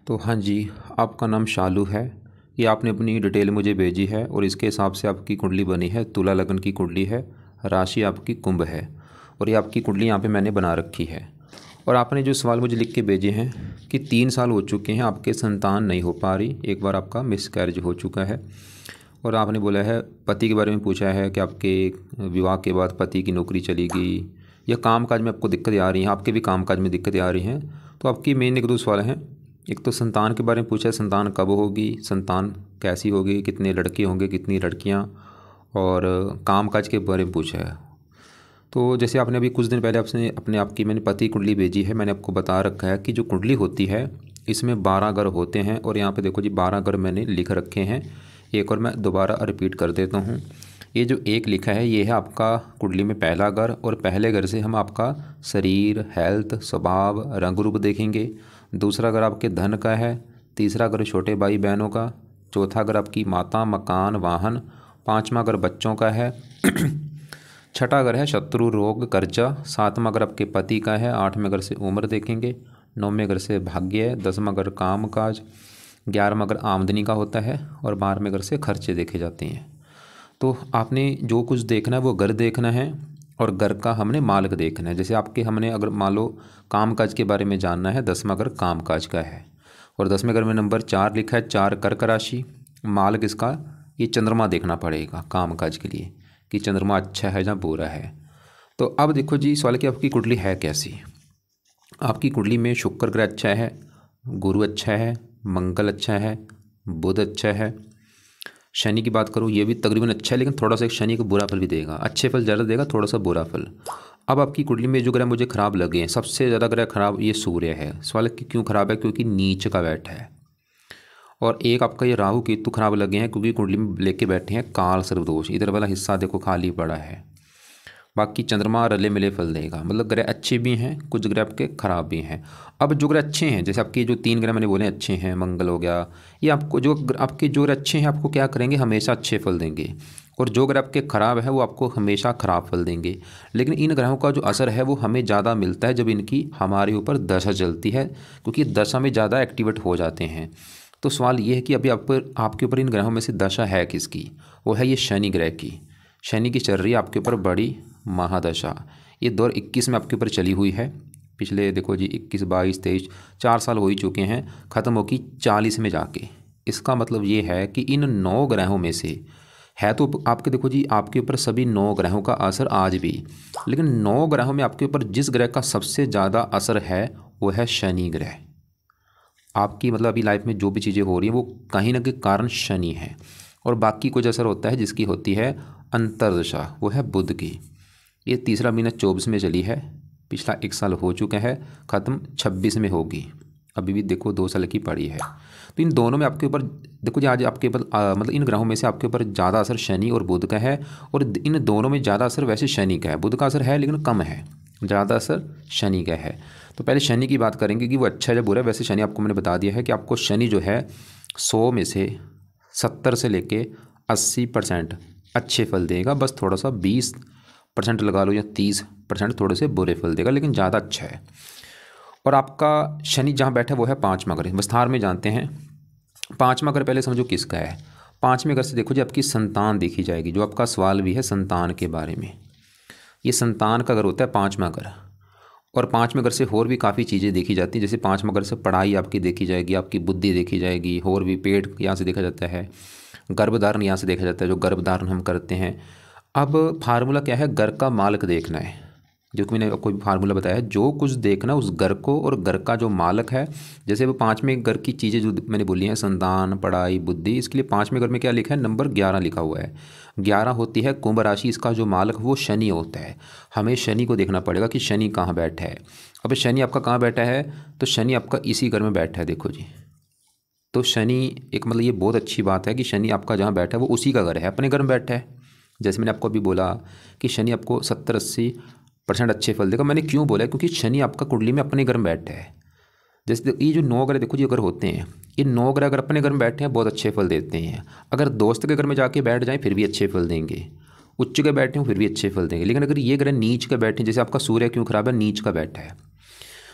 तो हाँ जी, आपका नाम शालू है। ये आपने अपनी डिटेल मुझे भेजी है और इसके हिसाब से आपकी कुंडली बनी है। तुला लगन की कुंडली है, राशि आपकी कुंभ है और ये आपकी कुंडली यहाँ पे मैंने बना रखी है। और आपने जो सवाल मुझे लिख के भेजे हैं कि 3 साल हो चुके हैं, आपके संतान नहीं हो पा रही, एक बार आपका मिसकैरेज हो चुका है। और आपने बोला है, पति के बारे में पूछा है कि आपके विवाह के बाद पति की नौकरी चली गई या कामकाज में आपको दिक्कतें आ रही हैं, आपके भी कामकाज में दिक्कतें आ रही हैं। तो आपकी मेन 1-2 सवाल हैं। एक तो संतान के बारे में पूछा है, संतान कब होगी, संतान कैसी होगी, कितने लड़के होंगे, कितनी लड़कियां, और कामकाज के बारे में पूछा है। तो जैसे आपने अभी कुछ दिन पहले आपने अपने आपकी मैंने पति कुंडली भेजी है, मैंने आपको बता रखा है कि जो कुंडली होती है इसमें 12 ग्रह होते हैं। और यहाँ पे देखो जी 12 ग्रह मैंने लिख रखे हैं। एक और मैं दोबारा रिपीट कर देता हूँ। ये जो एक लिखा है ये है आपका कुंडली में पहला घर, और पहले घर से हम आपका शरीर, हेल्थ, स्वभाव, रंग रूप देखेंगे। दूसरा घर आपके धन का है, तीसरा घर छोटे भाई बहनों का, चौथा घर आपकी माता, मकान, वाहन, पाँचवा घर बच्चों का है, छठा घर है शत्रु, रोग, कर्जा, सातवां घर आपके पति का है, आठवें घर से उम्र देखेंगे, नौवें घर से भाग्य है, 10वां घर काम काज, 11वां घर आमदनी का होता है और 12वें घर से खर्चे देखे जाते हैं। तो आपने जो कुछ देखना है वो घर देखना है और घर का हमने मालिक देखना है। जैसे आपके हमने अगर मान लो कामकाज के बारे में जानना है, 10वां घर कामकाज का है और 10वें घर में नंबर 4 लिखा है, 4 कर्क राशि, मालिक इसका ये चंद्रमा देखना पड़ेगा कामकाज के लिए कि चंद्रमा अच्छा है या बुरा है। तो अब देखो जी सवाल कि आपकी कुंडली है कैसी। आपकी कुंडली में शुक्र ग्रह अच्छा है, गुरु अच्छा है, मंगल अच्छा है, बुध अच्छा है। शनि की बात करूँ ये भी तकरीबन अच्छा है, लेकिन थोड़ा सा एक शनि को बुरा फल भी देगा, अच्छे फल ज़्यादा देगा, थोड़ा सा बुरा फल। अब आपकी कुंडली में जो ग्रह मुझे खराब लगे हैं, सबसे ज़्यादा ग्रह खराब ये सूर्य है। सवाल कि क्यों खराब है, क्योंकि नीच का बैठा है। और एक आपका ये राहु केतु खराब लगे हैं क्योंकि कुंडली में लेके बैठे हैं काल सर्वदोष, इधर वाला हिस्सा देखो खाली पड़ा है। बाकी चंद्रमा रले मिले फल देगा, मतलब ग्रह अच्छे भी हैं, कुछ ग्रह आपके खराब भी हैं। अब जो ग्रह अच्छे हैं, जैसे आपके जो 3 ग्रह मैंने बोले अच्छे हैं, मंगल हो गया, ये आपको जो आपके जो ग्रह अच्छे हैं आपको क्या करेंगे, हमेशा अच्छे फल देंगे। और जो ग्रह आपके खराब है वो आपको हमेशा खराब फल देंगे। लेकिन इन ग्रहों का जो असर है वो हमें ज़्यादा मिलता है जब इनकी हमारे ऊपर दशा चलती है, क्योंकि दशा में ज़्यादा एक्टिवेट हो जाते हैं। तो सवाल ये है कि अभी आपके ऊपर इन ग्रहों में से दशा है किसकी, वो है ये शनि ग्रह की। शनि की चल रही है आपके ऊपर बड़ी महादशा। ये 2021 में आपके ऊपर चली हुई है। पिछले देखो जी 21, 22, 23 4 साल हो ही चुके हैं, ख़त्म होगी 40 में जाके। इसका मतलब ये है कि इन 9 ग्रहों में से है तो आपके देखो जी आपके ऊपर सभी 9 ग्रहों का असर आज भी, लेकिन 9 ग्रहों में आपके ऊपर जिस ग्रह का सबसे ज़्यादा असर है वो है शनि ग्रह। आपकी मतलब अभी लाइफ में जो भी चीज़ें हो रही हैं वो कहीं ना कहीं कारण शनि है। और बाकी कुछ असर होता है जिसकी होती है अंतर्दशा, वो है बुध की। ये तीसरा महीना 24 में चली है, पिछला 1 साल हो चुका है, ख़त्म 26 में होगी, अभी भी देखो 2 साल की पड़ी है। तो इन दोनों में आपके ऊपर देखो जी आज आपके ऊपर मतलब इन ग्रहों में से आपके ऊपर ज़्यादा असर शनि और बुध का है। और इन दोनों में ज़्यादा असर वैसे शनि का है, बुध का असर है लेकिन कम है, ज़्यादा असर शनि का है। तो पहले शनि की बात करेंगे कि वो अच्छा है या बुरा है। वैसे शनि आपको मैंने बता दिया है कि आपको शनि जो है 100 में से 70 से लेके 80% अच्छे फल देगा, बस थोड़ा सा 20% लगा लो या 30% थोड़े से बुरे फल देगा, लेकिन ज़्यादा अच्छा है। और आपका शनि जहाँ बैठा है वो है 5वां घर, विस्तार में जानते हैं। 5वां घर पहले समझो किसका है। 5वें घर से देखो जी आपकी संतान देखी जाएगी, जो आपका सवाल भी है संतान के बारे में। ये संतान का घर होता है 5वां घर। और 5वें घर से और भी काफ़ी चीज़ें देखी जाती हैं, जैसे 5वां घर से पढ़ाई आपकी देखी जाएगी, आपकी बुद्धि देखी जाएगी, और भी पेट यहाँ से देखा जाता है, गर्भधारण यहाँ से देखा जाता है, जो गर्भधारण हम करते हैं। अब फार्मूला क्या है, घर का मालिक देखना है, जो कि मैंने कोई फार्मूला बताया है, जो कुछ देखना उस घर को और घर का जो मालिक है। जैसे वो 5वें घर की चीज़ें जो मैंने बोली हैं, संतान, पढ़ाई, बुद्धि, इसके लिए 5वें घर में क्या लिखा है, नंबर 11 लिखा हुआ है। 11 होती है कुंभ राशि, इसका जो मालिक वो शनि होता है। हमें शनि को देखना पड़ेगा कि शनि कहाँ बैठा है। अब शनि आपका कहाँ बैठा है, तो शनि आपका इसी घर में बैठा है, देखो जी। तो शनि एक मतलब ये बहुत अच्छी बात है कि शनि आपका जहाँ बैठा है वो उसी का घर है, अपने घर में बैठा है। जैसे मैंने आपको अभी बोला कि शनि आपको 70-80% अच्छे फल देगा। मैंने क्यों बोला, क्योंकि शनि आपका कुंडली में अपने घर में बैठा है। जैसे ये जो 9 ग्रह देखो जी अगर होते हैं, ये 9 ग्रह अगर अपने घर में बैठे हैं बहुत अच्छे फल देते हैं। अगर दोस्त के घर में जाके बैठ जाएं फिर भी अच्छे फल देंगे, उच्च के बैठे हों फिर भी अच्छे फल देंगे। लेकिन अगर ये ग्रह नीच के बैठे हैं, जैसे आपका सूर्य क्यों खराब है, नीच का बैठा है,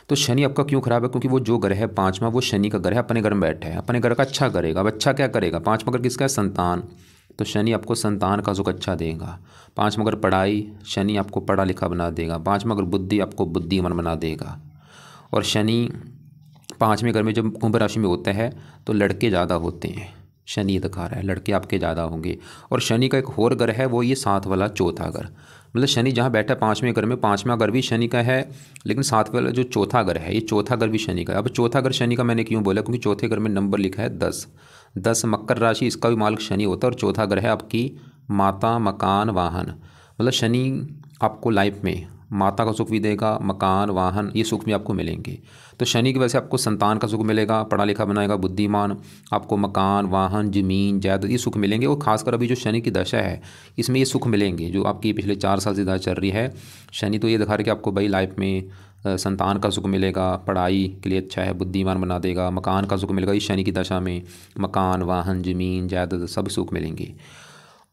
तो शनि आपका क्यों खराब है? क्योंकि वो जो ग्रह है पाँचवा, वो शनि का ग्रह है, अपने घर में बैठा है, अपने घर का अच्छा करेगा। अब अच्छा क्या करेगा? पाँचवा घर किसका है? संतान। तो शनि आपको संतान का सुख अच्छा देगा। पाँचवा घर पढ़ाई, शनि आपको पढ़ा लिखा बना देगा। पाँचवा घर बुद्धि, आपको बुद्धिमान बना देगा। और शनि पाँचवें घर में जब कुंभ राशि में होता है तो लड़के ज़्यादा होते हैं। शनि ये दिखा रहा है लड़के आपके ज़्यादा होंगे। और शनि का एक और घर है, वो ये साथ वाला चौथा घर। मतलब शनि जहाँ बैठा है पाँचवें घर में, पाँचवां घर भी शनि का है, लेकिन साथ वाला जो चौथा घर है, ये चौथा घर भी शनि का है। अब चौथा घर शनि का मैंने क्यों बोला? क्योंकि चौथे घर में नंबर लिखा है 10। 10 मकर राशि, इसका भी मालिक शनि होता है। और चौथा घर है आपकी माता, मकान, वाहन। मतलब शनि आपको लाइफ में माता का सुख भी देगा, मकान, वाहन, ये सुख भी आपको मिलेंगे। तो शनि की वजह से आपको संतान का सुख मिलेगा, पढ़ा लिखा बनाएगा, बुद्धिमान, आपको मकान, वाहन, ज़मीन, जायदाद, ये सुख मिलेंगे। और खासकर अभी जो शनि की दशा है इसमें ये सुख मिलेंगे जो आपकी पिछले 4 साल से ज़्यादा चल रही है। शनि तो ये दिखा रहा है कि आपको भाई लाइफ में संतान का सुख मिलेगा, पढ़ाई के लिए अच्छा है, बुद्धिमान बना देगा, मकान का सुख मिलेगा। इस शनि की दशा में मकान, वाहन, ज़मीन, जायदाद सब सुख मिलेंगे।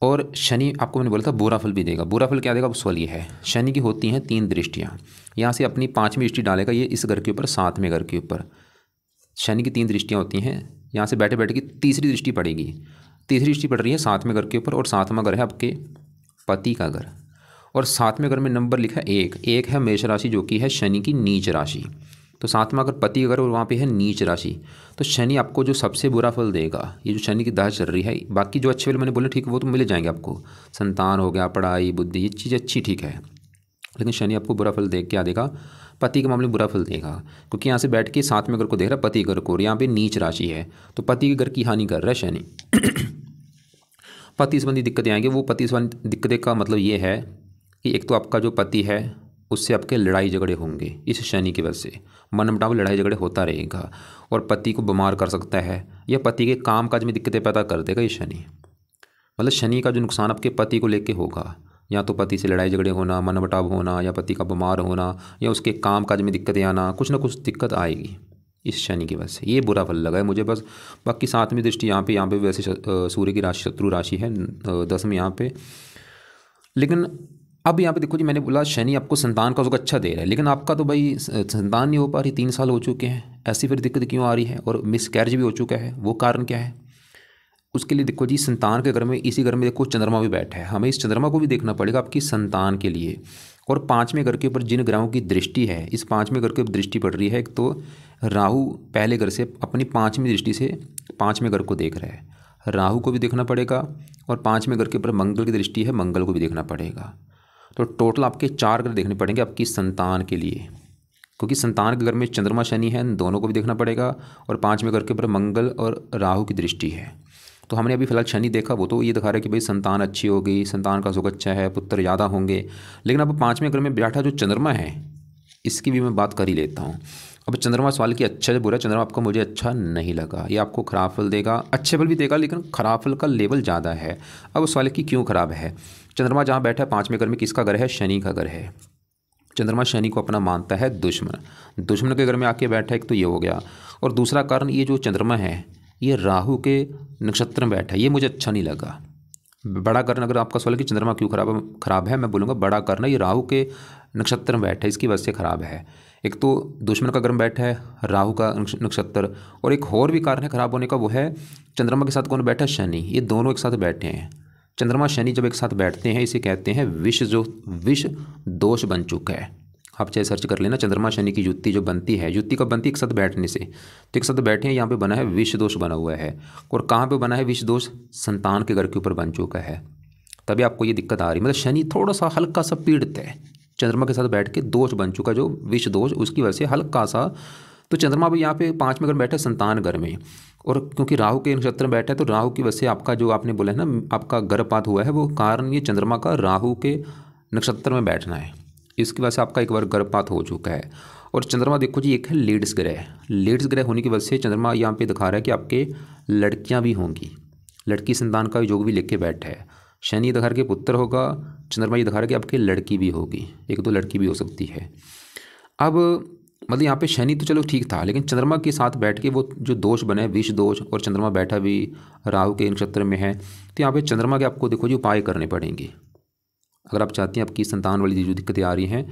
और शनि आपको मैंने बोला था बुरा फल भी देगा। बुरा फल क्या देगा? उस फल ये है, शनि की होती हैं 3 दृष्टियाँ। यहाँ से अपनी 5वीं दृष्टि डालेगा ये इस घर के ऊपर, 7वें घर के ऊपर। शनि की 3 दृष्टियाँ होती हैं। यहाँ से बैठे बैठे की तीसरी दृष्टि पड़ेगी। तीसरी दृष्टि पड़ रही है 7वें घर के ऊपर, और 7वां घर है आपके पति का घर। और 7वें घर में नंबर लिखा है 1। 1 है मेष राशि, जो कि है शनि की नीच राशि। तो 7वां घर पति अगर, और वहाँ पे है नीच राशि। तो शनि आपको जो सबसे बुरा फल देगा, ये जो शनि की दशा चल रही है, बाकी जो अच्छे फल मैंने बोले ठीक है वो तो मिल जाएंगे आपको। संतान हो गया, पढ़ाई, बुद्धि, ये चीज़ अच्छी ठीक है। लेकिन शनि आपको बुरा फल देख क्या देगा? पति के मामले में बुरा फल देगा। क्योंकि यहाँ से बैठ के 7वें घर को देख रहा है, पति घर को, और यहाँ पे नीच राशि है, तो पति के घर की हानि कर रहा है शनि। पति संबंधी दिक्कतें आएंगे। वो पति संबंधी दिक्कतें का मतलब ये है कि एक तो आपका जो पति है उससे आपके लड़ाई झगड़े होंगे इस शनि की वजह से। मनमुटाव, लड़ाई झगड़े होता रहेगा। और पति को बीमार कर सकता है, या पति के काम काज में दिक्कतें पैदा कर देगा ये शनि। मतलब शनि का जो नुकसान आपके पति को लेके होगा, या तो पति से लड़ाई झगड़े होना, मनमुटाव होना, या पति का बीमार होना, या उसके काम काज में दिक्कतें आना, कुछ ना कुछ दिक्कत आएगी इस शनि की वजह से। ये बुरा फल लगा है मुझे बस। बाकी 7वीं दृष्टि यहाँ पे वैसे सूर्य की राशि शत्रु राशि है 10वीं यहाँ पे। लेकिन अब यहाँ पे देखो जी, मैंने बोला शनि आपको संतान का सुख अच्छा दे रहा है, लेकिन आपका तो भाई संतान नहीं हो पा रही, 3 साल हो चुके हैं। ऐसी फिर दिक्कत क्यों आ रही है? और मिसकैरेज भी हो चुका है, वो कारण क्या है? उसके लिए देखो जी, संतान के घर में, इसी घर में देखो चंद्रमा भी बैठा है। हमें इस चंद्रमा को भी देखना पड़ेगा आपकी संतान के लिए। और 5वें घर के ऊपर जिन ग्रहों की दृष्टि है, इस 5वें घर के ऊपर दृष्टि पड़ रही है। एक तो राहु पहले घर से अपनी 5वीं दृष्टि से 5वें घर को देख रहा है, राहु को भी देखना पड़ेगा। और 5वें घर के ऊपर मंगल की दृष्टि है, मंगल को भी देखना पड़ेगा। तो टोटल आपके 4 ग्रह देखने पड़ेंगे आपकी संतान के लिए, क्योंकि संतान के घर में चंद्रमा शनि है, दोनों को भी देखना पड़ेगा। और 5वें घर के ऊपर मंगल और राहु की दृष्टि है। तो हमने अभी फिलहाल शनि देखा, वो तो ये दिखा रहा है कि भाई संतान अच्छी होगी, संतान का सुख अच्छा है, पुत्र ज़्यादा होंगे। लेकिन अब 5वें घर में बैठा जो चंद्रमा है, इसकी भी मैं बात कर ही लेता हूँ। अब चंद्रमा सवाल की अच्छा है बुरा, चंद्रमा आपको मुझे अच्छा नहीं लगा। ये आपको खराब फल देगा, अच्छे फल भी देगा, लेकिन खराब फल का लेवल ज़्यादा है। अब उस सवाल की क्यों खराब है? चंद्रमा जहाँ बैठा है 5वें घर में, किसका घर है? शनि का घर है। चंद्रमा शनि को अपना मानता है दुश्मन। दुश्मन के घर में आके बैठा, एक तो ये हो गया। और दूसरा कारण, ये जो चंद्रमा है ये राहु के नक्षत्र में बैठा है, ये मुझे अच्छा नहीं लगा। बड़ा कारण, अगर आपका सवाल है कि चंद्रमा क्यों खराब है, मैं बोलूँगा बड़ा कारण ये राहु के नक्षत्र में बैठा है, इसकी वजह से खराब है। एक तो दुश्मन का घर में बैठा है, राहु का नक्षत्र। और एक और भी कारण है खराब होने का, वो है चंद्रमा के साथ कौन बैठा है? शनि। ये दोनों एक साथ बैठे हैं। चंद्रमा शनि जब एक साथ बैठते हैं, इसे कहते हैं विष दोष बन चुका है। आप चाहे सर्च कर लेना, चंद्रमा शनि की युति जो बनती है, युति कब बनती है? एक साथ बैठने से। तो एक साथ बैठे हैं, यहाँ पे बना है विष दोष बना हुआ है। और कहाँ पे बना है विष दोष? संतान के घर के ऊपर बन चुका है, तभी आपको ये दिक्कत आ रही है। मतलब शनि थोड़ा सा हल्का सा पीड़ित है, चंद्रमा के साथ बैठ के दोष बन चुका जो विष दोष, उसकी वजह से हल्का सा। तो चंद्रमा भी यहाँ पे 5वें घर में बैठा है संतान घर में, और क्योंकि राहु के नक्षत्र में बैठा है, तो राहु की वजह से आपका जो आपने बोला है ना आपका गर्भपात हुआ है, वो कारण ये चंद्रमा का राहु के नक्षत्र में बैठना है, इसकी वजह से आपका एक बार गर्भपात हो चुका है। और चंद्रमा देखो जी, एक है लीड्स ग्रह। लीड्स ग्रह होने की वजह से चंद्रमा यहाँ पे दिखा रहा है कि आपके लड़कियाँ भी होंगी, लड़की संतान का योग भी लेके बैठा है। शनि दिखा रहा के पुत्र होगा, चंद्रमा ये दिखा रहा है कि आपकी लड़की भी होगी, 1-2 लड़की भी हो सकती है। अब मतलब यहाँ पे शनि तो चलो ठीक था, लेकिन चंद्रमा के साथ बैठ के वो जो दोष बने विष दोष, और चंद्रमा बैठा भी राहु के नक्षत्र में है, तो यहाँ पे चंद्रमा के आपको देखो जी उपाय करने पड़ेंगे। अगर आप चाहती हैं आपकी संतान वाली जो दिक्कतें आ रही हैं,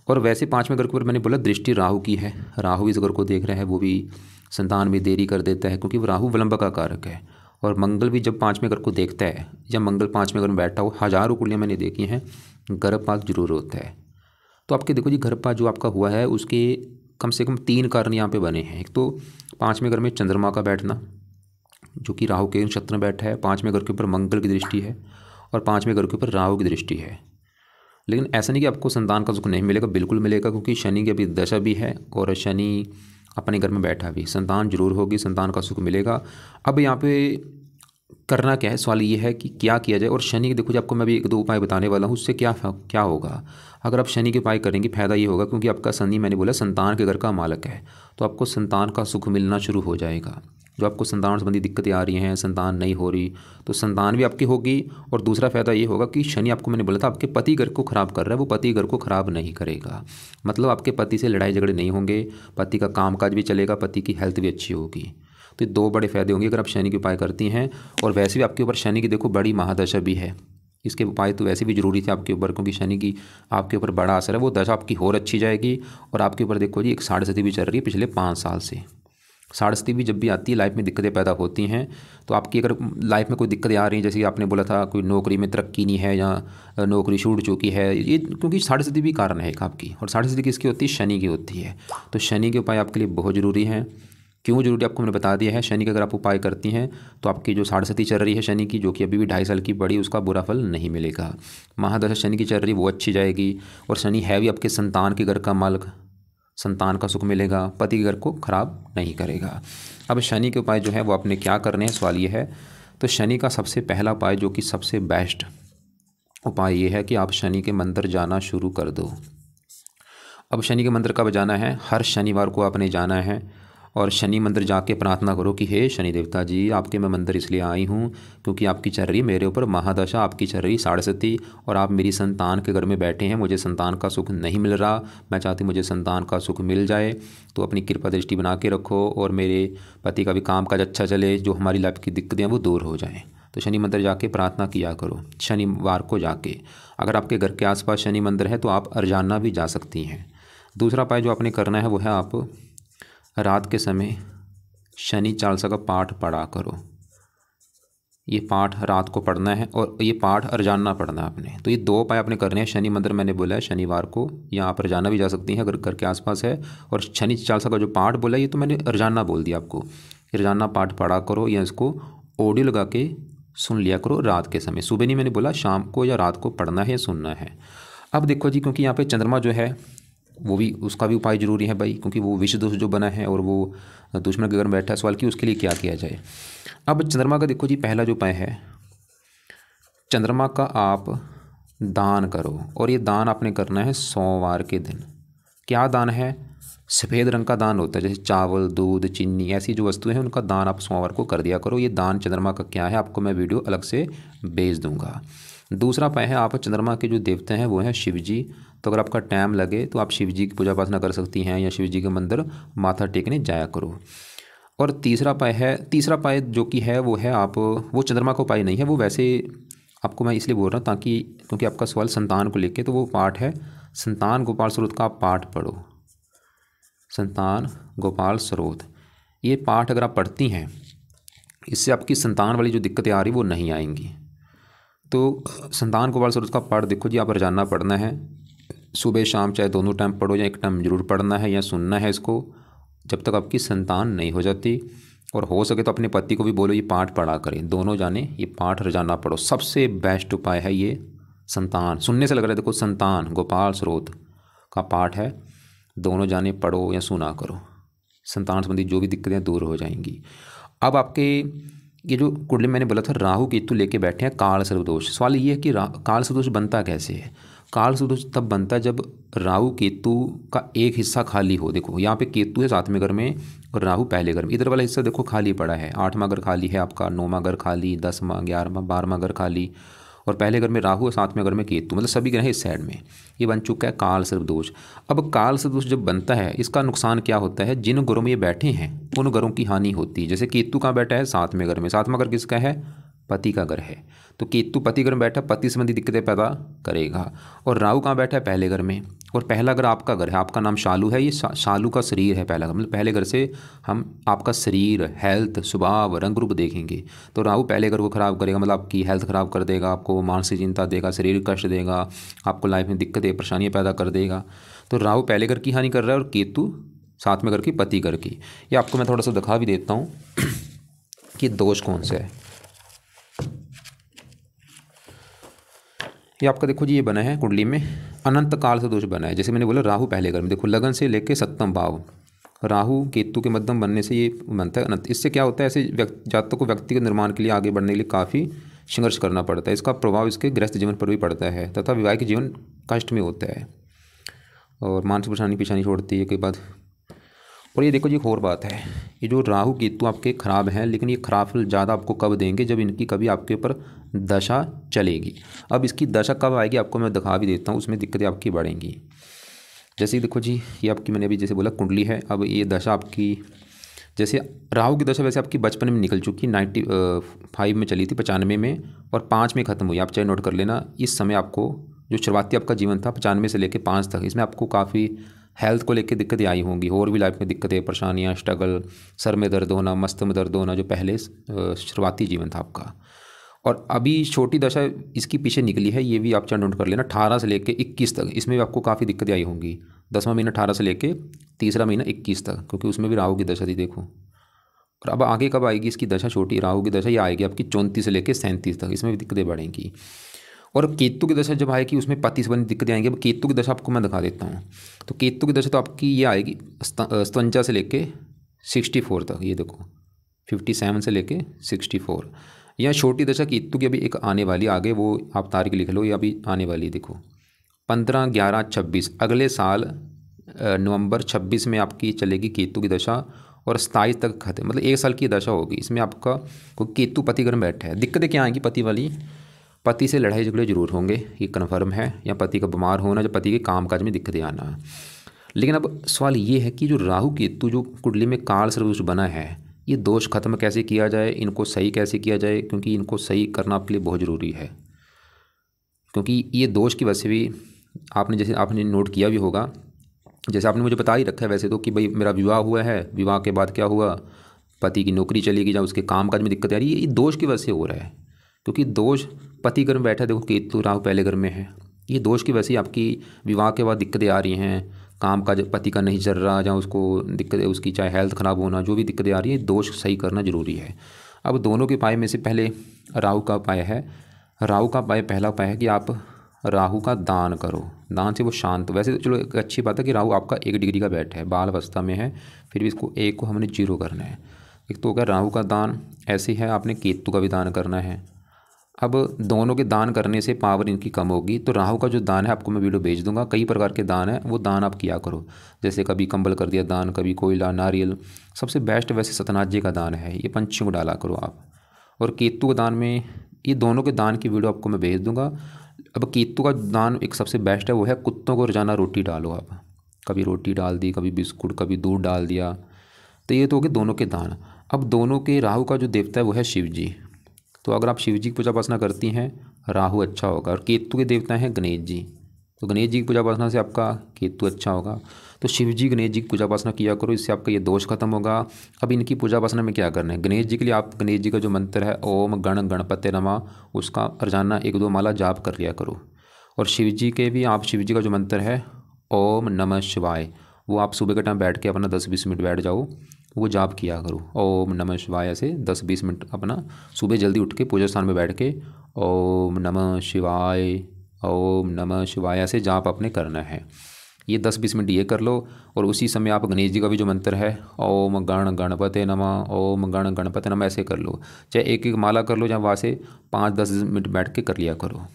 और वैसे पाँचवें घर के ऊपर मैंने बोला दृष्टि राहु की है, राहु इस घर को देख रहा है, वो भी संतान में देरी कर देता है क्योंकि वो राहु विलंब का कारक है। और मंगल भी जब पाँचवें घर को देखता है, जब मंगल पाँचवें घर में बैठा हो, हज़ारों कुंडलियाँ मैंने देखी हैं, गर्भपात जरूर होता है। तो आपके देखो जी गर्भपात जो आपका हुआ है उसके कम से कम 3 कारण यहाँ पे बने हैं। एक तो पाँचवें घर में चंद्रमा का बैठना जो कि राहु के नक्षत्र में बैठा है, पाँचवें घर के ऊपर मंगल की दृष्टि है और पाँचवें घर के ऊपर राहु की दृष्टि है। लेकिन ऐसा नहीं कि आपको संतान का सुख नहीं मिलेगा, बिल्कुल मिलेगा, क्योंकि शनि की अभी दशा भी है और शनि अपने घर में बैठा भी, संतान जरूर होगी, संतान का सुख मिलेगा। अब यहाँ पे करना क्या है, सवाल ये है कि क्या किया जाए। और शनि के देखो जी आपको मैं भी 1-2 उपाय बताने वाला हूँ, उससे क्या होगा। अगर आप शनि के उपाय करेंगे फ़ायदा ये होगा क्योंकि आपका शनि मैंने बोला संतान के घर का मालक है, तो आपको संतान का सुख मिलना शुरू हो जाएगा। जो आपको संतान संबंधी दिक्कतें आ रही हैं, संतान नहीं हो रही, तो संतान भी आपकी होगी। और दूसरा फ़ायदा ये होगा कि शनि आपको मैंने बोला था आपके पति घर को ख़राब कर रहा है, वो पति घर को ख़राब नहीं करेगा। मतलब आपके पति से लड़ाई झगड़े नहीं होंगे, पति का कामकाज भी चलेगा, पति की हेल्थ भी अच्छी होगी। तो ये 2 बड़े फ़ायदे होंगे अगर आप शनि के उपाय करती हैं। और वैसे भी आपके ऊपर शनि की देखो बड़ी महादशा भी है, इसके उपाय तो वैसे भी ज़रूरी थे आपके ऊपर क्योंकि शनि की आपके ऊपर बड़ा असर है। वो दशा आपकी और अच्छी जाएगी। और आपके ऊपर देखो जी एक साढ़े भी चल रही है पिछले 5 साल से। साढ़े भी जब भी आती है लाइफ में दिक्कतें पैदा होती हैं। तो आपकी अगर लाइफ में कोई दिक्कतें आ रही हैं, जैसे कि आपने बोला था कोई नौकरी में तरक्की नहीं है या नौकरी छूट चुकी है, ये क्योंकि साढ़े भी कारण है एक आपकी। और साढ़े किसकी होती है, शनि की होती है। तो शनि के उपाय आपके लिए बहुत ज़रूरी हैं। क्यों जरूरी आपको मैंने बता दिया है। शनि का अगर आप उपाय करती हैं तो आपकी जो साढ़े चल रही है शनि की, जो कि अभी भी 2.5 साल की बड़ी, उसका बुरा फल नहीं मिलेगा। महादशा शनि की चल रही वो अच्छी जाएगी। और शनि है भी आपके संतान के घर का मालिक, संतान का सुख मिलेगा, पति के घर को खराब नहीं करेगा। अब शनि के उपाय जो है वो आपने क्या करने हैं, सवाल ये है। तो शनि का सबसे पहला उपाय जो कि सबसे बेस्ट उपाय ये है कि आप शनि के मंदिर जाना शुरू कर दो। अब शनि के मंदिर कब जाना है, हर शनिवार को आपने जाना है और शनि मंदिर जाके प्रार्थना करो कि हे शनि देवता जी, आपके मैं मंदिर इसलिए आई हूँ क्योंकि आपकी चल रही मेरे ऊपर महादशा, आपकी चल रही साढ़े और आप मेरी संतान के घर में बैठे हैं, मुझे संतान का सुख नहीं मिल रहा, मैं चाहती मुझे संतान का सुख मिल जाए। तो अपनी कृपा दृष्टि बना के रखो और मेरे पति का भी काम काज अच्छा चले, जो हमारी लाइफ की दिक्कतें हैं वो दूर हो जाएँ। तो शनि मंदिर जाके प्रार्थना किया करो शनिवार को जाके। अगर आपके घर के आसपास शनि मंदिर है तो आप अर्जाना भी जा सकती हैं। दूसरा उपाय जो आपने करना है वो है आप रात के समय शनि चालीसा का पाठ पढ़ा करो। ये पाठ रात को पढ़ना है और ये पाठ अर्जाना पढ़ना है आपने। तो ये 2 उपाय आपने करने हैं। शनि मंदिर मैंने बोला है शनिवार को, या आप अर्जाना भी जा सकती हैं अगर घर के आसपास है। और शनि चालीसा का जो पाठ बोला ये तो मैंने अर्जाना बोल दिया आपको। अर्जाना पाठ पढ़ा करो या इसको ऑडियो लगा के सुन लिया करो रात के समय। सुबह नहीं मैंने बोला, शाम को या रात को पढ़ना है या सुनना है। अब देखो जी, क्योंकि यहाँ पे चंद्रमा जो है वो भी, उसका भी उपाय जरूरी है भाई, क्योंकि वो विष दोष जो बना है और वो दुश्मन के घर में बैठा है। सवाल कि उसके लिए क्या किया जाए। अब चंद्रमा का देखो जी पहला जो उपाय है, चंद्रमा का आप दान करो। और ये दान आपने करना है सोमवार के दिन। क्या दान है, सफ़ेद रंग का दान होता है, जैसे चावल, दूध, चीनी, ऐसी जो वस्तुएं हैं उनका दान आप सोमवार को कर दिया करो। ये दान चंद्रमा का क्या है आपको मैं वीडियो अलग से भेज दूंगा। दूसरा उपाय है, आप चंद्रमा के जो देवता हैं वो हैं शिव जी। तो अगर आपका टाइम लगे तो आप शिव जी की पूजा प्रार्थना कर सकती हैं या शिव जी के मंदिर माथा टेकने जाया करो। और तीसरा उपाय जो कि है वो है आप, वो चंद्रमा का उपाय नहीं है, वो वैसे आपको मैं इसलिए बोल रहा हूँ ताकि, क्योंकि आपका सवाल संतान को लेके, तो वो पाठ है संतान गोपाल स्रोत का आप पाठ पढ़ो। संतान गोपाल स्रोत, ये पाठ अगर आप पढ़ती हैं इससे आपकी संतान वाली जो दिक्कतें आ रही वो नहीं आएंगी। तो संतान गोपाल स्रोत का पाठ देखो जी आप रोजाना पढ़ना है, सुबह शाम, चाहे दोनों टाइम पढ़ो या एक टाइम जरूर पढ़ना है या सुनना है इसको, जब तक आपकी संतान नहीं हो जाती। और हो सके तो अपने पति को भी बोलो ये पाठ पढ़ा करें, दोनों जाने ये पाठ रोजाना पढ़ो। सबसे बेस्ट उपाय है ये संतान, सुनने से लग रहा है देखो, संतान गोपाल स्रोत का पाठ है, दोनों जाने पढ़ो या सुना करो, संतान संबंधी जो भी दिक्कतें दूर हो जाएंगी। अब आपके ये जो कुंडली मैंने बोला था राहु केतु लेके बैठे हैं काल सर्वदोष। सवाल ये है कि काल सर्वदोष बनता कैसे है। काल सर्वदोष तब बनता है जब राहु केतु का एक हिस्सा खाली हो। देखो यहाँ पे केतु है 7वें घर में और राहु पहले घर में, इधर वाला हिस्सा देखो खाली पड़ा है। 8वां घर खाली है आपका, 9वां घर खाली, 10वां, 11वां, 12वां घर खाली, और पहले घर में राहु और 7वें घर में केतु, मतलब सभी ग्रह इस साइड में। ये बन चुका है काल सर्वदोष। अब काल सर्वदोष जब बनता है इसका नुकसान क्या होता है, जिन घरों में ये बैठे हैं उन घरों की हानि होती है। जैसे केतु कहाँ बैठा है, 7वें घर में, 7वां घर किसका है, पति का घर है। तो केतु पति घर में बैठा, पति संबंधी दिक्कतें पैदा करेगा। और राहु कहाँ बैठा है, पहले घर में, और पहला घर आपका घर है, आपका नाम शालू है, ये शालू का शरीर है पहला घर, मतलब पहले घर से हम आपका शरीर, हेल्थ, स्वभाव, रंग रूप देखेंगे। तो राहु पहले घर को ख़राब करेगा, मतलब आपकी हेल्थ ख़राब कर देगा, आपको मानसिक चिंता देगा, शरीर कष्ट देगा, आपको लाइफ में दिक्कतें परेशानियाँ पैदा कर देगा। तो राहु पहले घर की हानि कर रहा है और केतु साथ में घर की पति घर की। ये आपको मैं थोड़ा सा दिखा भी देता हूँ कि दोष कौन से है। ये आपका देखो जी, ये बना है कुंडली में अनंत काल से दोष बना है। जैसे मैंने बोला राहु पहले घर में, देखो लगन से लेके सप्तम भाव, राहु केतु के मध्यम बनने से ये बनता है अनंत। इससे क्या होता है, ऐसे जातकों को व्यक्तिगत निर्माण के लिए आगे बढ़ने के लिए काफ़ी संघर्ष करना पड़ता है। इसका प्रभाव इसके गृहस्थ जीवन पर भी पड़ता है तथा वैवाहिक जीवन कष्ट में होता है और मानसिक परेशानी छोड़ती है के बाद। और ये देखो जी, एक और बात है, ये जो राहु केतु आपके ख़राब हैं, लेकिन ये खराब फल ज़्यादा आपको कब देंगे, जब इनकी कभी आपके ऊपर दशा चलेगी। अब इसकी दशा कब आएगी आपको मैं दिखा भी देता हूँ, उसमें दिक्कतें आपकी बढ़ेंगी। जैसे देखो जी, ये आपकी मैंने अभी जैसे बोला कुंडली है, अब ये दशा आपकी, जैसे राहु की दशा वैसे आपकी बचपन में निकल चुकी, 95 में चली थी, 95 में, और 5 में ख़त्म हुई। आप चाहे नोट कर लेना, इस समय आपको जो शुरुआती आपका जीवन था 95 से लेकर 5 तक, इसमें आपको काफ़ी हेल्थ को लेकर दिक्कतें आई होंगी, और भी लाइफ में दिक्कतें, परेशानियाँ, स्ट्रगल, सर में दर्द होना, मस्त में दर्द होना, जो पहले शुरुआती जीवन था आपका। और अभी छोटी दशा इसकी पीछे निकली है, ये भी आप चाहे नोट कर लेना, 18 से लेकर 21 तक, इसमें भी आपको काफ़ी दिक्कतें आई होंगी। 10वां महीना 18 से लेकर तीसरा महीना 21 तक, क्योंकि उसमें भी राहु की दशा थी देखो। और अब आगे कब आएगी इसकी दशा, छोटी राहु की दशा, ये आएगी आपकी 34 से लेकर 37 तक, इसमें भी दिक्कतें बढ़ेंगी। और केतु की दशा जब आएगी उसमें पति संबंधी दिक्कतें आएंगी। अब केतु की दशा आपको मैं दिखा देता हूँ। तो केतु की दशा तो आपकी ये आएगी 57 से लेके 64 तक, ये देखो 57 से लेके 64। यहाँ छोटी दशा केतु की अभी एक आने वाली आगे, वो आप तारीख लिख लो, ये अभी आने वाली देखो 15/11/26, अगले साल नवंबर 26 में आपकी चलेगी केतु की दशा, और 27 तक खत्म, मतलब 1 साल की दशा होगी। इसमें आपका कोई केतु पति घर में बैठा है, दिक्कतें क्या आएंगी पति वाली, पति से लड़ाई झगड़े जरूर होंगे, ये कन्फर्म है, या पति का बीमार होना, जो पति के कामकाज में दिक्कतें आना। लेकिन अब सवाल ये है कि जो राहु केतु जो कुंडली में काल सर्वदोष बना है, ये दोष खत्म कैसे किया जाए, इनको सही कैसे किया जाए, क्योंकि इनको सही करना आपके लिए बहुत ज़रूरी है। क्योंकि ये दोष की वजह से भी आपने नोट किया भी होगा, जैसे आपने मुझे बता ही रखा है वैसे तो, कि भाई मेरा विवाह हुआ है, विवाह के बाद क्या हुआ, पति की नौकरी चली गई, या उसके कामकाज में दिक्कत आ रही है, ये दोष की वजह से हो रहा है। क्योंकि दोष पति घर में बैठा है, देखो केतु राहु पहले घर में है, ये दोष की वजह से आपकी विवाह के बाद दिक्कतें आ रही हैं, काम का पति का नहीं चल रहा, जहाँ उसको दिक्कतें, उसकी चाहे हेल्थ ख़राब होना, जो भी दिक्कतें आ रही है, दोष सही करना जरूरी है। अब दोनों के उपाय में से पहले राहु का उपाय है, राहु का उपाय पहला उपाय है कि आप राहु का दान करो, दान से वो शांत। वैसे तो चलो एक अच्छी बात है कि राहु आपका 1 डिग्री का बैठ है, बाल अवस्था में है, फिर भी इसको 1 को हमने 0 करना है। एक तो हो गया राहु का दान, ऐसे है आपने केतु का भी दान करना है। अब दोनों के दान करने से पावर इनकी कम होगी, तो राहु का जो दान है आपको मैं वीडियो भेज दूंगा, कई प्रकार के दान है, वो दान आप किया करो। जैसे कभी कंबल कर दिया दान, कभी कोयला, नारियल, सबसे बेस्ट वैसे सत्यनारायण जी का दान है, ये पंछियों को डाला करो आप। और केतु के दान में, ये दोनों के दान की वीडियो आपको मैं भेज दूंगा। अब केतु का दान एक सबसे बेस्ट है, वो है कुत्तों को रोजाना रोटी डालो आप, कभी रोटी डाल दी, कभी बिस्कुट, कभी दूध डाल दिया। तो ये तो हो गए दोनों के दान। अब दोनों के, राहु का जो देवता है वो है शिव जी, तो अगर आप शिव जी की पूजा उपासना करती हैं राहु अच्छा होगा। और केतु के देवता हैं गणेश जी, तो गणेश जी की पूजा उपासना से आपका केतु अच्छा होगा। तो शिव जी गणेश जी की पूजा उपासना किया करो, इससे आपका ये दोष खत्म होगा। अब इनकी पूजा उपासना में क्या करना है, गणेश जी के लिए आप गणेश जी का जो मंत्र है ओम गण गणपते नमः, उसका रोजाना 1-2 माला जाप कर लिया करो। और शिव जी के भी आप, शिव जी का जो मंत्र है ओम नमः शिवाय, वो आप सुबह के टाइम बैठ के अपना 10-20 मिनट बैठ जाओ, वो जाप किया करो ओम नमः शिवाय, ऐसे 10-20 मिनट अपना सुबह जल्दी उठ के पूजा स्थान में बैठ के ओम नमः शिवाय, ओम नमः शिवाय, ऐसे जाप अपने करना है। ये 10-20 मिनट ये कर लो। और उसी समय आप गणेश जी का भी जो मंत्र है ओम गण गणपते नमः, ओम गण गणपते नमः, ऐसे कर लो। चाहे 1-1 माला कर लो, जहाँ वहाँ से 5-10 मिनट बैठ के कर लिया करो।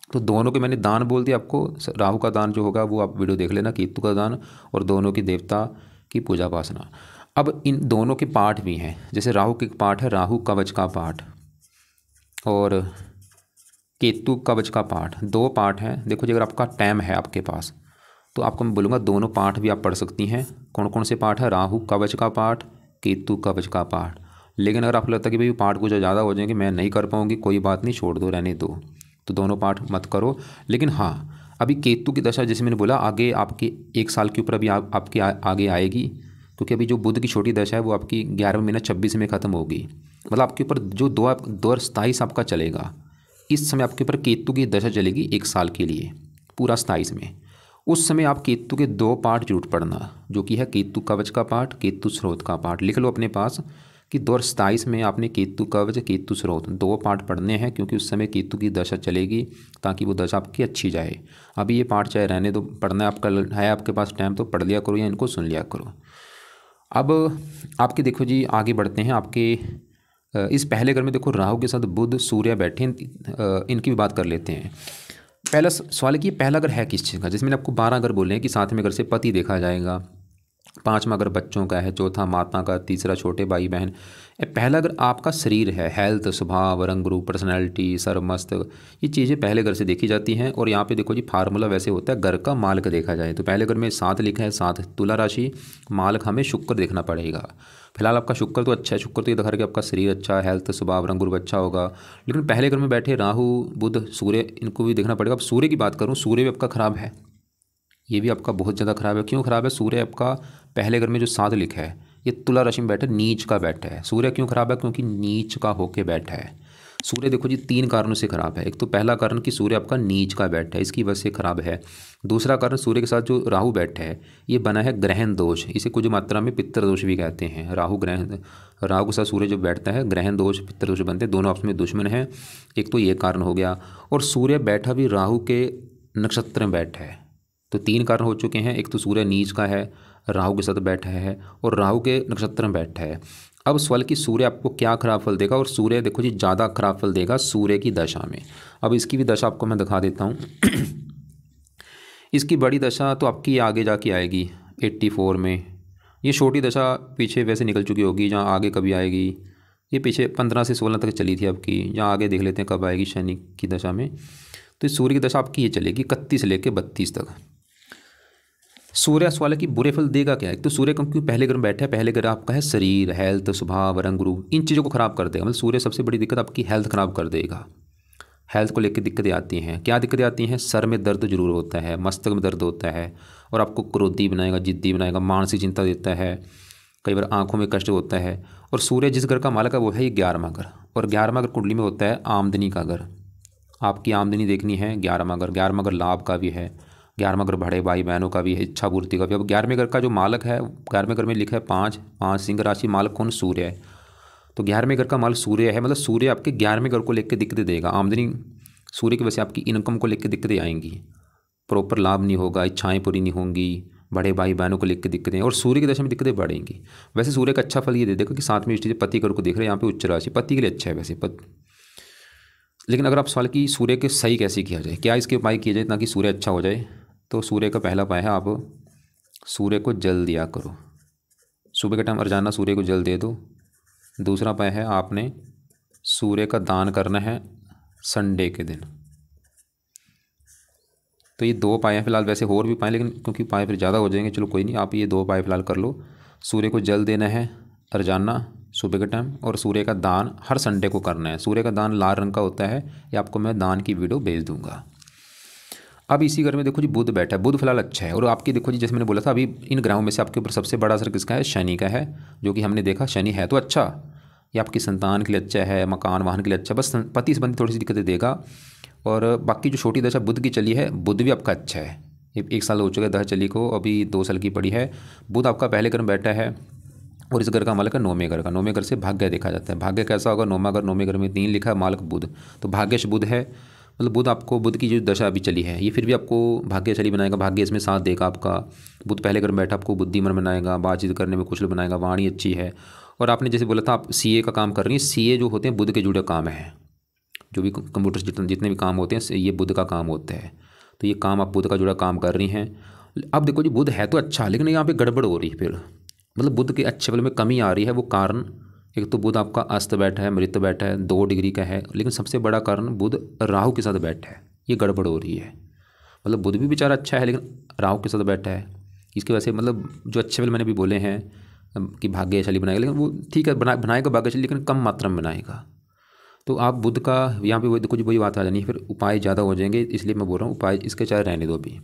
तो दोनों के मैंने दान बोल दिया आपको, राहु का दान जो होगा वो आप वीडियो देख लेना, केतु का दान, और दोनों की देवता की पूजा उपासना। अब इन दोनों के पाठ भी हैं, जैसे राहु के पाठ है राहु कवच का पाठ, और केतु कवच का पाठ, 2 पाठ हैं। देखो जी, अगर आपका टाइम है आपके पास तो आपको मैं बोलूँगा दोनों पाठ भी आप पढ़ सकती हैं। कौन कौन से पाठ है, राहु कवच का पाठ, केतु कवच का पाठ। लेकिन अगर आपको लगता है कि भाई पाठ कुछ ज़्यादा हो जाएंगे, मैं नहीं कर पाऊँगी, कोई बात नहीं, छोड़ दो, रहने दो, तो दोनों पाठ मत करो। लेकिन हाँ, अभी केतु की दशा जैसे मैंने बोला आगे आपके 1 साल के ऊपर अभी आपके आगे आएगी, क्योंकि अभी जो बुध की छोटी दशा है वो आपकी 11वें महीना 26 में ख़त्म होगी। मतलब आपके ऊपर जो 2027 आपका चलेगा, इस समय आपके ऊपर केतु की दशा चलेगी 1 साल के लिए पूरा 27 में। उस समय आप केतु के 2 पाठ जरूर पढ़ना, जो कि है केतु कवच का पाठ, केतु स्रोत का पाठ। लिख लो अपने पास कि 2027 में आपने केतु कवच केतु स्रोत 2 पाठ पढ़ने हैं, क्योंकि उस समय केतु की दशा चलेगी, ताकि वो दशा आपकी अच्छी जाए। अभी ये पाठ चाहे रहने दो, पढ़ना आपका है, आपके पास टाइम तो पढ़ लिया करो या इनको सुन लिया करो। अब आपके देखो जी आगे बढ़ते हैं। आपके इस पहले घर में देखो राहु के साथ बुध सूर्य बैठे, इनकी भी बात कर लेते हैं। पहला सवाल है कि पहला घर है किस चीज़ का। जैसे मैंने आपको 12 घर बोले हैं कि 7वें घर से पति देखा जाएगा, 5वां घर बच्चों का है, चौथा माता का, तीसरा छोटे भाई बहन। पहला घर आपका शरीर है, हेल्थ, स्वभाव, रंग रूप, पर्सनैलिटी, सरमस्त, ये चीज़ें पहले घर से देखी जाती हैं। और यहाँ पे देखो जी फार्मूला वैसे होता है, घर का मालक देखा जाए तो पहले घर में 7 लिखा है, 7 तुला राशि, मालक हमें शुक्र देखना पड़ेगा। फिलहाल आपका शुक्र तो अच्छा है, शुक्र तो ये दिखा रहा है कि आपका शरीर अच्छा, हेल्थ, स्वभाव, रंग रूप अच्छा होगा। लेकिन पहले घर में बैठे राहु बुध सूर्य, इनको भी देखना पड़ेगा। अब सूर्य की बात करूँ, सूर्य भी आपका खराब है, ये भी आपका बहुत ज़्यादा खराब है। क्यों खराब है? सूर्य आपका पहले घर में जो 7 लिखा है, ये तुला राशि में बैठा है, नीच का बैठा है। सूर्य क्यों खराब है? क्योंकि नीच का होके बैठा है। सूर्य देखो जी 3 कारणों से खराब है। एक तो पहला कारण कि सूर्य आपका नीच का बैठा है, इसकी वजह से खराब है। दूसरा कारण सूर्य के साथ जो राहु बैठा है, ये बना है ग्रहण दोष, इसे कुछ मात्रा में पितर दोष भी कहते हैं। राहु के साथ सूर्य जो बैठता है, ग्रहण दोष पितर दोष बनते हैं, दोनों आपस में दुश्मन हैं। एक तो ये कारण हो गया, और सूर्य बैठा भी राहु के नक्षत्र में बैठा है, तो 3 कारण हो चुके हैं। एक तो सूर्य नीच का है, राहु के साथ बैठा है, और राहु के नक्षत्र में बैठा है। अब सवाल कि सूर्य आपको क्या खराब फल देगा, और सूर्य देखो जी ज़्यादा खराब फल देगा सूर्य की दशा में। अब इसकी भी दशा आपको मैं दिखा देता हूँ। इसकी बड़ी दशा तो आपकी आगे जाके आएगी 84 में। ये छोटी दशा पीछे वैसे निकल चुकी होगी, जहाँ आगे कभी आएगी ये पीछे 15 से 16 तक चली थी आपकी, जहाँ आगे देख लेते हैं कब आएगी शनि की दशा में। तो इस सूर्य की दशा आपकी ये चलेगी 31 से लेकर 32 तक। सूर्य सवाल है कि बुरे फल देगा क्या। एक तो सूर्य क्योंकि पहले घर में बैठा है, पहले घर आपका है शरीर, हेल्थ, स्वभाव, रंग रूप, इन चीज़ों को खराब कर देगा। मतलब सूर्य सबसे बड़ी दिक्कत आपकी हेल्थ खराब कर देगा। हेल्थ को लेकर दिक्कतें आती हैं। क्या दिक्कतें आती हैं? सर में दर्द जरूर होता है, मस्तक में दर्द होता है, और आपको क्रोधी बनाएगा, जिद्दी बनाएगा, मानसिक चिंता देता है, कई बार आंखों में कष्ट होता है। और सूर्य जिस घर का मालक है वो है ये 11वां घर, और 11वां घर कुंडली में होता है आमदनी का घर। आपकी आमदनी देखनी है 11वां घर। 11वां घर लाभ का भी है, 11वां घर बड़े भाई बहनों का भी है, इच्छा पूर्ति का भी। अब 11वें घर का जो मालक है, 11वें घर में लिखा है 5 सिंह राशि, मालक कौन? सूर्य है। तो 11वें घर का मालक सूर्य है, मतलब सूर्य आपके 11वें घर को लेकर दिक्कतें देगा। आमदनी सूर्य की वजह से आपकी इनकम को लेकर दिक्कतें आएंगी, प्रॉपर लाभ नहीं होगा, इच्छाएं पूरी नहीं होंगी, बड़े भाई बहनों को लेकर दिक्कतें, और सूर्य की दशा में दिक्कतें बढ़ेंगी। वैसे सूर्य का अच्छा फल ये दे देगा कि 7वें दृष्टि से पति घर को देख रहे हैं, यहाँ पे उच्च राशि पति के लिए अच्छा है वैसे लेकिन अगर आप सवाल कि सूर्य के सही कैसे किया जाए, क्या इसके उपाय किए जाए ताकि सूर्य अच्छा हो जाए, तो सूर्य का पहला उपाय है आप सूर्य को जल दिया करो। सुबह के टाइम रोजाना सूर्य को जल दे दो। दूसरा उपाय है आपने सूर्य का दान करना है संडे के दिन। तो ये 2 उपाय हैं फिलहाल, वैसे और भी उपाय, लेकिन क्योंकि उपाय फिर ज़्यादा हो जाएंगे, चलो कोई नहीं, आप ये 2 उपाय फिलहाल कर लो। सूर्य को जल देना है रोजाना सुबह के टाइम, और सूर्य का दान हर संडे को करना है। सूर्य का दान लाल रंग का होता है, ये आपको मैं दान की वीडियो भेज दूंगा। अब इसी घर में देखो जी बुध बैठा है, बुध फिलहाल अच्छा है। और आपकी देखो जी जैसे मैंने बोला था, अभी इन ग्रहों में से आपके ऊपर सबसे बड़ा असर किसका है? शनि का है, जो कि हमने देखा शनि है तो अच्छा, ये आपकी संतान के लिए अच्छा है, मकान वाहन के लिए अच्छा, बस पति संबंधी थोड़ी सी दिक्कतें देगा। और बाकी जो छोटी दशा बुध की चली है, बुध भी आपका अच्छा है, 1 साल हो चुका है दशा चली को, अभी 2 साल की पड़ी है। बुध आपका पहले घर में बैठा है, और इस घर का मालक है 9वें घर का। 9वें घर से भाग्य देखा जाता है। भाग्य कैसा होगा? 9वें घर में 3 लिखा है, मालक बुध, तो भाग्यश बुध है। मतलब बुध आपको, बुध की जो दशा अभी चली है ये फिर भी आपको भाग्यशाली बनाएगा, भाग्य इसमें साथ देगा आपका। बुध पहले घर में बैठा आपको बुद्धिमान बनाएगा, बातचीत करने में कुशल बनाएगा, वाणी अच्छी है। और आपने जैसे बोला था आप सीए का काम कर रही हैं, सीए जो होते हैं बुध के जुड़े काम है, जो भी कंप्यूटर जितने भी काम होते हैं ये बुध का काम होता है। तो ये काम आप बुध का जुड़ा काम कर रही हैं। अब देखो जी बुध है तो अच्छा, लेकिन यहाँ पे गड़बड़ हो रही है फिर, मतलब बुध के अच्छे फल में कमी आ रही है। वो कारण, एक तो बुध आपका अस्त बैठा है, मृत बैठा है, 2 डिग्री का है, लेकिन सबसे बड़ा कारण बुध राहु के साथ बैठा है, ये गड़बड़ हो रही है। मतलब बुध भी बेचारा अच्छा है, लेकिन राहु के साथ बैठा है, इसकी वजह से मतलब जो अच्छे फल मैंने भी बोले हैं कि भाग्यशाली बनाएगा, लेकिन वो ठीक है बनाएगा भाग्यशाली, लेकिन कम मात्रा में बनाएगा। तो आप बुध का यहाँ पे कुछ वही बात आ जानी है, फिर उपाय ज़्यादा हो जाएंगे, इसलिए मैं बोल रहा हूँ उपाय इसके चाहे रहने दो अभी।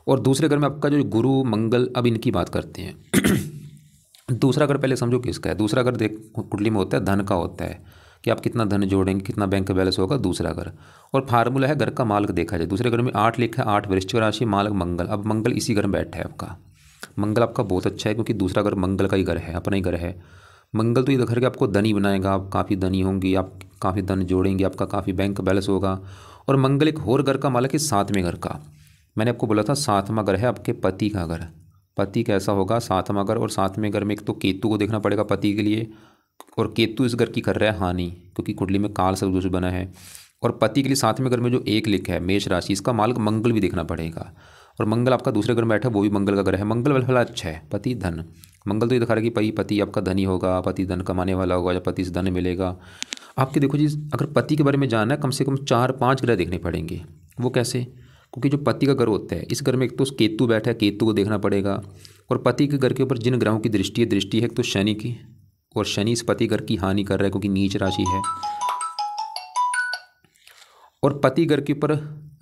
और दूसरे घर में आपका जो गुरु मंगल, अब इनकी बात करते हैं। दूसरा घर पहले समझो किसका है। दूसरा घर देख कुंडली में होता है धन का, होता है कि आप कितना धन जोड़ेंगे, कितना बैंक बैलेंस होगा दूसरा घर। और फार्मूला है घर का मालक देखा जाए। दूसरे घर में 8 लिखा है, 8 वृश्चिक राशि, मालक मंगल। अब मंगल इसी घर में बैठा है आपका। मंगल आपका बहुत अच्छा है क्योंकि दूसरा घर मंगल का ही घर है, अपना ही घर है। मंगल तो ये घर के आपको धनी बनाएगा, आप काफ़ी धनी होंगी, आप काफ़ी धन जोड़ेंगे, आपका काफ़ी बैंक बैलेंस होगा। और मंगल एक और घर का मालक है, 7वें घर का। मैंने आपको बोला था 7वां घर है आपके पति का घर। पति कैसा होगा, 7वां घर। और 7वें घर में एक तो केतु को देखना पड़ेगा पति के लिए, और केतु इस घर की कर रहा है हानि, क्योंकि कुंडली में काल सर्प दोष बना है। और पति के लिए 7वें घर में जो 1 लिखा है मेष राशि, इसका मालक मंगल भी देखना पड़ेगा। और मंगल आपका दूसरे घर में बैठा है, वो भी मंगल का घर है। मंगल वाला अच्छा है, पति धन। मंगल तो ये दिखा रहा है कि पति आपका धनी होगा, पति धन कमाने वाला होगा, या पति से धन मिलेगा आपके। देखो जी, अगर पति के बारे में जानना है, कम से कम 4-5 ग्रह देखने पड़ेंगे। वो कैसे? क्योंकि जो पति का घर होता है, इस घर में एक तो केतु बैठा है, केतु को देखना पड़ेगा। और पति के घर के ऊपर जिन ग्रहों की दृष्टि है, दृष्टि है एक तो शनि की, और शनि इस पति घर की हानि कर रहा है क्योंकि नीच राशि है। और पति घर के ऊपर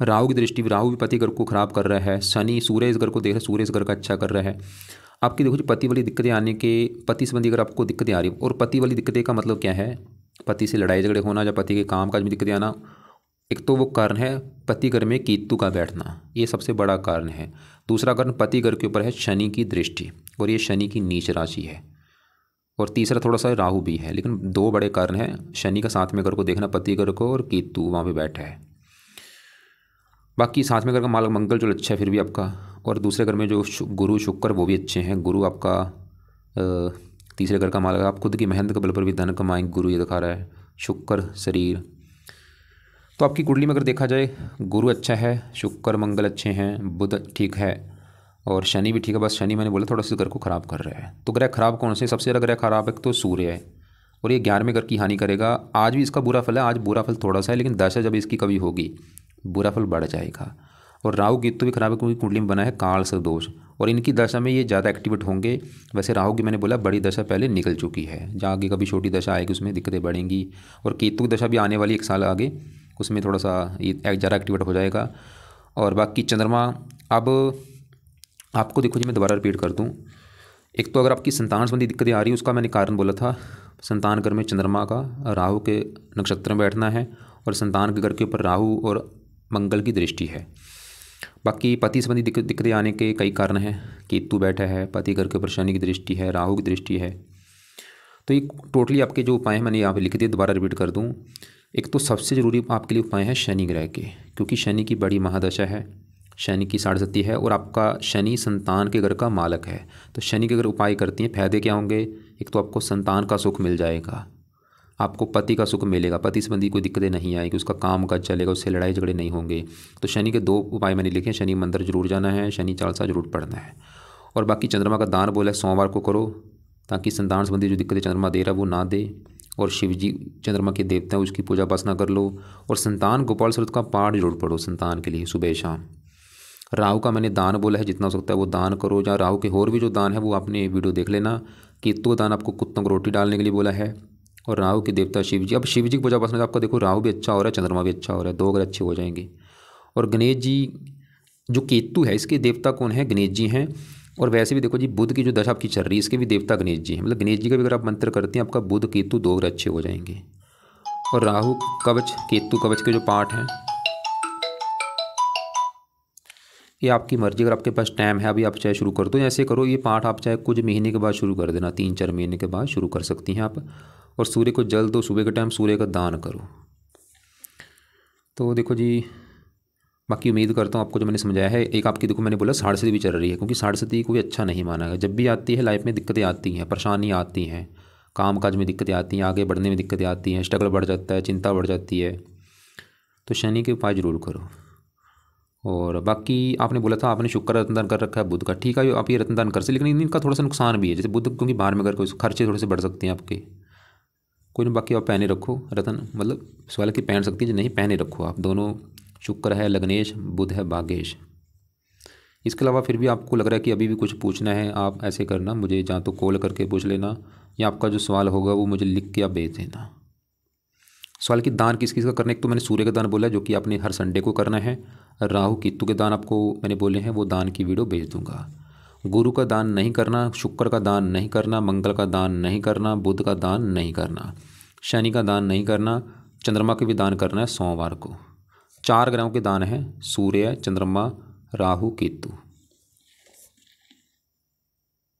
राहु की दृष्टि, राहु भी पति घर को खराब कर रहा है। शनि सूर्य इस घर को देख रहा है, सूर्य इस घर का अच्छा कर रहा है। आपकी देखो जी, पति वाली दिक्कतें आने के, पति संबंधी अगर आपको दिक्कतें आ रही है, और पति वाली दिक्कतें का मतलब क्या है, पति से लड़ाई झगड़े होना, या पति के काम काज में दिक्कतें आना, एक तो वो कारण है पति घर में केतु का बैठना, ये सबसे बड़ा कारण है। दूसरा कारण पति घर के ऊपर है शनि की दृष्टि, और ये शनि की नीच राशि है। और तीसरा थोड़ा सा राहु भी है, लेकिन 2 बड़े कारण हैं। शनि का 7वें घर को देखना, पति घर को, और केतु वहाँ पे बैठा है। बाकी 7वें घर का मालक मंगल जो अच्छा है फिर भी आपका। और दूसरे घर में जो गुरु शुक्र वो भी अच्छे हैं। गुरु आपका तीसरे घर का मालक, आप खुद की मेहनत के बल पर भी धन कमाएंगे, गुरु ये दिखा रहा है। शुक्र शरीर, तो आपकी कुंडली में अगर देखा जाए, गुरु अच्छा है, शुक्र मंगल अच्छे हैं, बुध ठीक है, और शनि भी ठीक है। बस शनि मैंने बोला थोड़ा सा घर को खराब कर रहा है। तो ग्रह खराब कौन से? सबसे ज़्यादा ग्रह खराब है तो सूर्य है, और ये 11वें घर की हानि करेगा। आज भी इसका बुरा फल है, आज बुरा फल थोड़ा सा है, लेकिन दशा जब इसकी कभी होगी बुरा फल बढ़ जाएगा। और राहु केतु भी खराब है क्योंकि कुंडली में बना है काल सर्प दोष, और इनकी दशा में ये ज़्यादा एक्टिवेट होंगे। वैसे राहु की मैंने बोला बड़ी दशा पहले निकल चुकी है, जहाँ आगे कभी छोटी दशा आएगी उसमें दिक्कतें बढ़ेंगी। और केतु की दशा भी आने वाली 1 साल आगे, उसमें थोड़ा सा ये ज़्यादा एक्टिवेट हो जाएगा। और बाकी चंद्रमा, अब आपको देखो जी, मैं दोबारा रिपीट कर दूं, एक तो अगर आपकी संतान संबंधी दिक्कतें आ रही है, उसका मैंने कारण बोला था। संतान घर में चंद्रमा का राहु के नक्षत्र में बैठना है, और संतान के घर के ऊपर राहु और मंगल की दृष्टि है। बाकी पति संबंधी दिक्कतें आने के कई कारण हैं। केतु बैठा है, पति घर के ऊपर शनि की दृष्टि है, राहु की दृष्टि है। तो ये टोटली आपके जो उपाय हैं मैंने यहाँ पे लिख दिए, दोबारा रिपीट कर दूँ। एक तो सबसे ज़रूरी आपके लिए उपाय है शनि ग्रह के, क्योंकि शनि की बड़ी महादशा है, शनि की 7.5 है, और आपका शनि संतान के घर का मालक है। तो शनि के अगर उपाय करती हैं, फायदे क्या होंगे? एक तो आपको संतान का सुख मिल जाएगा, आपको पति का सुख मिलेगा, पति संबंधी कोई दिक्कतें नहीं आएगी, उसका काम काज चलेगा, उससे लड़ाई झगड़े नहीं होंगे। तो शनि के 2 उपाय मैंने लिखे हैं, शनि मंदिर जरूर जाना है, शनि चालीसा जरूर पढ़ना है। और बाकी चंद्रमा का दान बोला है, सोमवार को करो, ताकि संतान संबंधी जो दिक्कतें चंद्रमा दे रहा है वो ना दे। और शिव जी चंद्रमा के देवता हैं, उसकी पूजा उपासना कर लो। और संतान गोपाल सरूत का पाठ जरूर पढ़ो संतान के लिए सुबह शाम। राहु का मैंने दान बोला है, जितना हो सकता है वो दान करो। जहाँ राहु के और भी जो दान है वो आपने वीडियो देख लेना। केतु का दान आपको कुत्तों को रोटी डालने के लिए बोला है। और राहु के देवता शिव जी, अब शिव जी की पूजा उपासना आपका देखो, राहु भी अच्छा हो रहा है, चंद्रमा भी अच्छा हो रहा है, 2 ग्रह अच्छे हो जाएंगे। और गणेश जी, जो केतु है इसके देवता कौन है? गणेश जी हैं। और वैसे भी देखो जी, बुध की जो दशा आपकी चल रही है, इसके भी देवता गणेश जी हैं। मतलब गणेश जी का भी अगर आप मंत्र करते हैं, आपका बुध केतु 2 ग्रह अच्छे हो जाएंगे। और राहु कवच, केतु कवच के जो पाठ हैं, ये आपकी मर्जी, अगर आपके पास टाइम है अभी आप चाहे शुरू कर दो, ऐसे करो ये पाठ आप चाहे कुछ महीने के बाद शुरू कर देना, 3-4 महीने के बाद शुरू कर सकती हैं आप। और सूर्य को जल दो, सुबह के टाइम सूर्य का दान करो। तो देखो जी, बाकी उम्मीद करता हूँ आपको जो मैंने समझाया है। एक आपकी देखो मैंने बोला 7.5 भी चल रही है, क्योंकि 7.5 कोई अच्छा नहीं माना है। जब भी आती है लाइफ में दिक्कतें आती हैं, परेशानी आती हैं, काम काज में दिक्कतें आती हैं, आगे बढ़ने में दिक्कतें आती हैं, स्ट्रगल बढ़ जाता है, चिंता बढ़ जाती है। तो शनि के उपाय जरूर करो। और बाकी आपने बोला था आपने शुक्र रत्नदान कर रखा है बुध का, ठीक है आप ये रत्नदान कर सकते, लेकिन इनका थोड़ा सा नुकसान भी है। जैसे बुध क्योंकि बाहर में अगर कोई खर्चे थोड़े से बढ़ सकते हैं आपके, कोई ना, बाकी आप पहने रखो रतन, मतलब सवाल की पहन सकती है, नहीं पहने रखो आप दोनों। शुक्र है लग्नेश, बुध है भाग्येश। इसके अलावा फिर भी आपको लग रहा है कि अभी भी कुछ पूछना है, आप ऐसे करना, मुझे या तो कॉल करके पूछ लेना, या आपका जो सवाल होगा वो मुझे लिख के आप भेज देना। सवाल कि दान किस किस का करना है। एक तो मैंने सूर्य का दान बोला जो कि आपने हर संडे को करना है। राहु केतु के दान आपको मैंने बोले हैं, वो दान की वीडियो भेज दूंगा। गुरु का दान नहीं करना, शुक्र का दान नहीं करना, मंगल का दान नहीं करना, बुध का दान नहीं करना, शनि का दान नहीं करना, चंद्रमा के भी दान करना है सोमवार को। 4 ग्रहों के दान हैं, सूर्य, चंद्रमा, राहु, केतु।